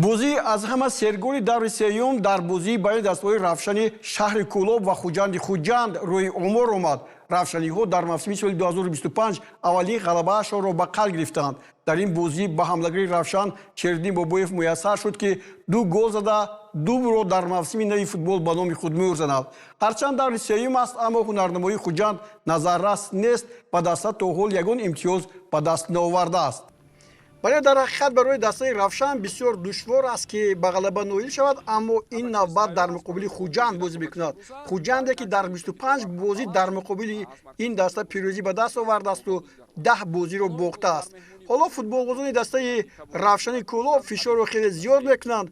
бозӣ аз ҳама серголи даври сеюм дар бозии байни дастҳои равшани шаҳри Кӯлоб ва Хуҷанди Хуҷанд рӯи омор омад. Равшаниҳо дар мавсими соли 2025 аввалин ғалабаашонро ба қал гирифтанд. Дар ин бозӣ ба ҳамлагири Равшан Чериддин Бобоев муяссар шуд, ки 2 гол зада дублро дар мавсими нави футбол ба номи худ мӯҳр занад. Ҳарчанд даври сеюм аст, аммо ҳунарнамоии Хуҷанд назаррас нест ва даста то ҳол ягон имтиёз ба даст наовардааст. бале дар ҳақиқат барои дастаи Равшан бисёр душвор аст ки ба ғалаба ноил шавад, аммо ин навбат дар муқобили Хуҷанд бозӣ мекунад. Хуҷанде ки дар 25 бозӣ дар муқобили ин даста пирӯзӣ ба даст овардаасту 10 бозиро бохтааст. ҳоло футболбозони дастаи Равшани Кӯлоб фишорро хеле зиёд мекунанд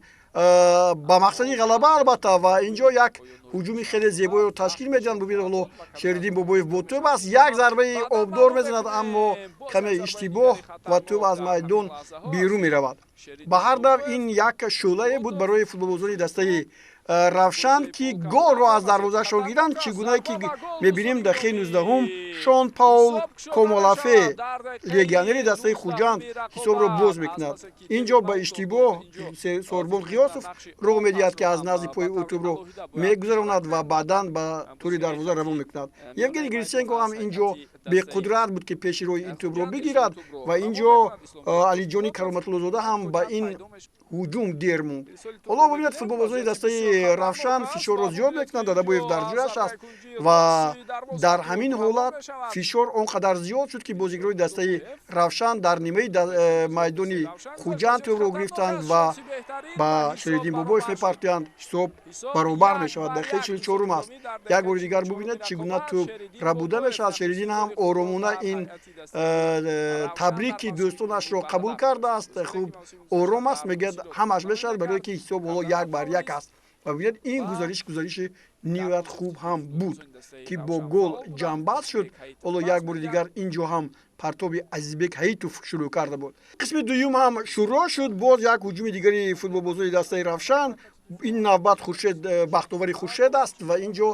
ба мақсади ғалаба албатта, ва инҷо як ҳуҷуми хеле зебоиро ташкил медиҳанд. Бубинед ҳоло Шериддин Бобоев бо тӯб аст, як зарбаи обдор мезанад, аммо каме иштибоҳ ва тӯб аз майдон берун меравад. Ба ҳар дав ин як шӯълае буд барои футболбозони дастаи Равшан ки голро аз дарвозаашон гиранд. Чӣ гунае ки мебинем дақиқаи 19-ум Шон Паул Комолафе, легионери дастаи Хуҷанд, ҳисобро боз мекунад. Инҷо ба иштибоҳ Сорбон Ғиёсов роҳ медиҳад, ки аз назди пои ӯ тӯбро мегузаронад ва баъдан ба тури дарвоза равон мекунад. Евгений Гриценко ҳам инҷо беқудрат буд, ки пеши роҳи ин тӯбро бигирад, ва инҷо Алиҷони Кароматуллозода ҳам ба ин ҳуҷум дер монд. ҳоло бубинед футболбозони дастаи Равшан фишорро зиёд мекунанд. Дадабоев дар ҷӯяш аст ва дар ҳамин ҳолат фишор он қадар зиёд шуд, ки бозигарони дастаи Равшан дар нимаи майдони Хуҷанд тӯбро гирифтанд ва ба Шериддин Бобоев мепартоянд. ҳисоб баробар мешавад. Дақиқаи 44-ум аст. Як бори дигар бубинед чӣ гуна тӯб рабуда мешавад. Шериддин ҳам оромона ин табрики дӯстонашро қабул кардааст. хуб ором аст, мегӯяд ҳамаш мешавад, барое ки ҳисоб ҳоло 1-1 аст. ва бинед ин гузариши ниҳоят хуб ҳам буд, ки бо гол ҷамъбаст шуд. ҳоло як бори дигар инҷо ҳам партоби Азизбек Ҳаитов шурӯъ карда буд. қисми дуюм ҳам шурӯъ шуд. боз як ҳуҷуми дигари футболбозони дастаи Равшан. ин навбат бахтовари Хуршед аст ва инҷо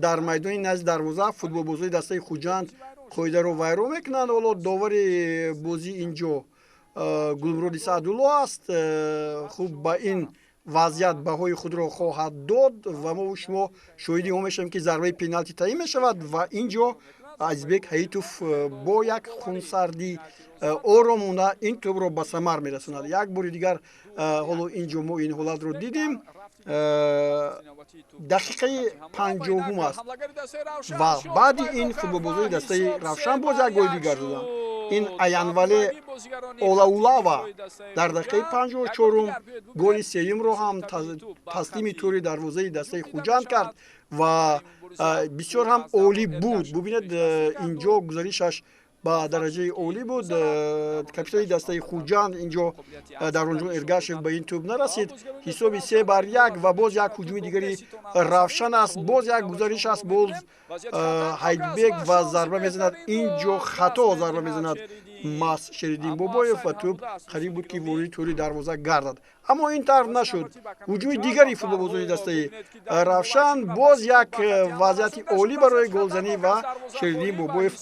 дар майдони назди дарвоза футболбозони дастаи Хуҷанд қоидаро вайрон мекунанд. ҳоло довари бозӣ инҷо Гулмуроди Саъдулло аст. хуб ба ин вазъият баҳои худро хоҳад дод ва мо шумо шоҳиди он мешавем, ки зарбаи пеналти таъин мешавад ва инҷо Азизбек Ҳаитов бо як хунсарди оромона ин тӯбро ба самар мерасонад. Як бори дигар ҳоло инҷо мо ин ҳолатро дидем. дақиқаи 50-ум аст ва баъди ин футболбозони дастаи Равшан боз як голи дигар доданд. ин Аянвале Олаулава дар дақиқаи 54-ум голи сеюмро ҳам таслими тури дарвозаи дастаи Хуҷанд кард ва бисёр ҳам олӣ буд. бубинед инҷо гузаришаш ба дараҷаи олӣ буд. капитани дастаи Хуҷанд инҷо Давронҷон Эргашев ба ин тӯб нарасид. ҳисоби 3-1 ва боз як ҳуҷуми дигари Равшан аст. боз як гузариш аст. боз Ҳайдбек ва зарба мезанад. инҷо хато зарба мезанад мас Шериддин Бобоев ва тӯб қариб буд, ки вориди тури дарвоза гардад. аммо ин тавр нашуд. ҳуҷуми дигари футболбозони дастаи Равшан боз як вазъияти олӣ барои голзанӣ ва Шериддин Бобоев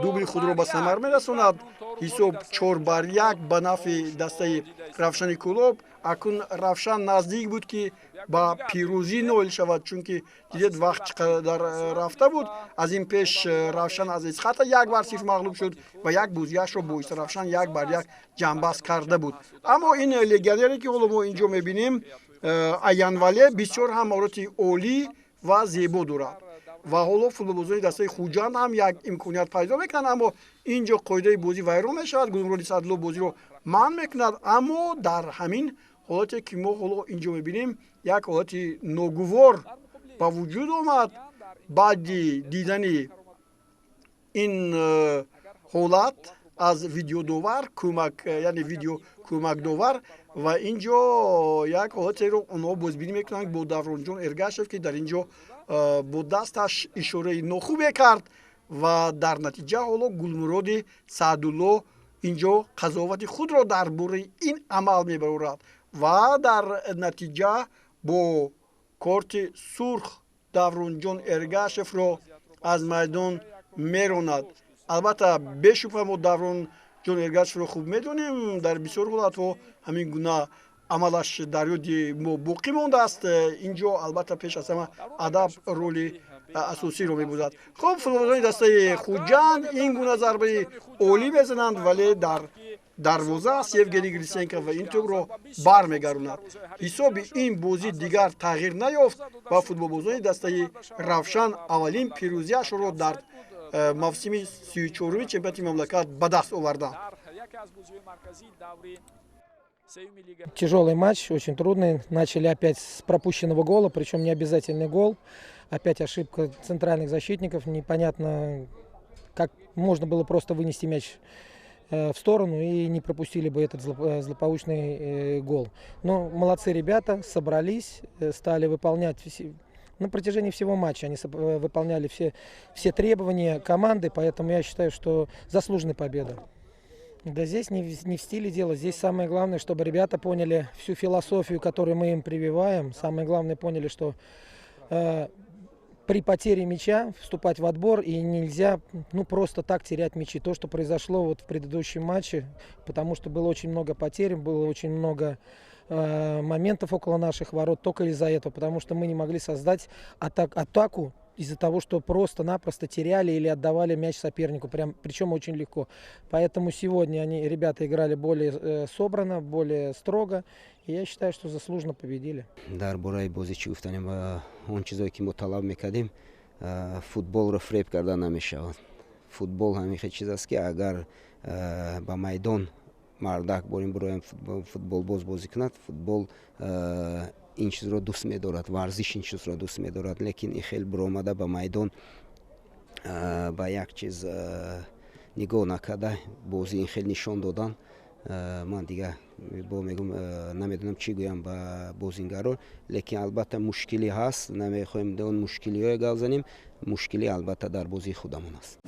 дубли худро ба самар мерасонад. ҳисоб 4-1 ба нафъи дастаи Равшани Кӯлоб. акун Равшан наздик буд, ки ба пирӯзӣ ноил шавад, чунки дидед вақт чӣ қадар рафта буд. аз ин пеш Равшан аз Эсхата 1-0 мағлуб шуд ва як бозиашро боиси Равшан 1-1 ҷамъбаст карда буд. аммо ин легионере ки ҳоло мо инҷо мебинем, Аянвале бисёр ҳам маҳороти олӣ ва зебо дорад ва ҳоло футболбозони дастаи Хуҷанд ҳам як имконият пайдо мекунанд, аммо инҷо қоидаи бозӣ вайрон мешавад. Гулмуроди Саъдулло бозиро манъ мекунад. аммо дар ҳамин ҳолате ки мо ҳоло инҷо мебинем, як ҳолати ногувор ба вуҷуд омад баъди дидани ин ҳолат аз видеодовар, яъне видео кӯмакдовар. ва инҷо як ҳолатеро онҳо бозбинӣ мекунанд бо Давронҷон Эргашев, ки дар инҷо бо дасташ ишораи нохубе кард ва дар натиҷа ҳоло Гулмуроди Саъдулло инҷо қазовати худро дар бораи ин амал мебарорад ва дар натиҷа бо корти сурх Давронҷон Эргашевро аз майдон меронад. албатта бешубҳа мо Давронҷон Эргашевро хуб медонем. дар бисёр ҳолатҳо ҳамин гуна амалаш дар ёди мо боқӣ мондааст. Инҷо албатта пеш аз ҳама адаб роли асосиро мебозад. хуб, футболбозони дастаи Хуҷанд ин гуна зарбаи олӣ мезананд, вале дар дарвоза Евгений Гриценко ва ин тӯбро бармегаронад. ҳисоби ин бозӣ дигар тағйир наёфт ва футболбозони дастаи Равшан аввалин пирӯзиашро дар мавсими 34-уми чемпионати мамлакат ба даст оварданд. Тяжелый матч, очень трудный. Начали опять с пропущенного гола, причем не обязательный гол. Опять ошибка центральных защитников. Непонятно, как можно было просто вынести мяч в сторону и не пропустили бы этот злополучный гол. Но молодцы ребята, собрались, стали выполнять на протяжении всего матча. Они выполняли все требования команды, поэтому я считаю, что заслуженная победа. Да здесь не в стиле дела, здесь самое главное, чтобы ребята поняли всю философию, которую мы им прививаем. Самое главное, поняли, что при потере мяча вступать в отбор и нельзя просто так терять мячи. То, что произошло вот в предыдущем матче, потому что было очень много потерь, было очень много моментов около наших ворот только из-за этого, потому что мы не могли создать атаку из-за того, что просто-напросто теряли или отдавали мяч сопернику, причем очень легко. Поэтому сегодня ребята играли более собрано, более строго, и я считаю, что заслуженно победили. Дар бораи бозӣ чӣ гуфтанем, он чизое ки мо талаб мекардем, футболро фреб карда намешавад. Футбол ҳамин чиз аст ки агар ба майдон мардак борим бироем футболбоз бозӣ кунад, футбол ин чизро дӯст медорад, варзиш ин чизро дӯст медорад, лекин ин хел биромада ба майдон ба як чиз нигоҳ накарда бозӣ ин хел нишон додан. Ман дигар мегум намедонам чӣ гӯям ба бозингаро, лекин албатта мушкилӣ ҳаст, намехоҳем он мушкилиҳое гап занем. Мушкилӣ албатта дар бозии худамон аст.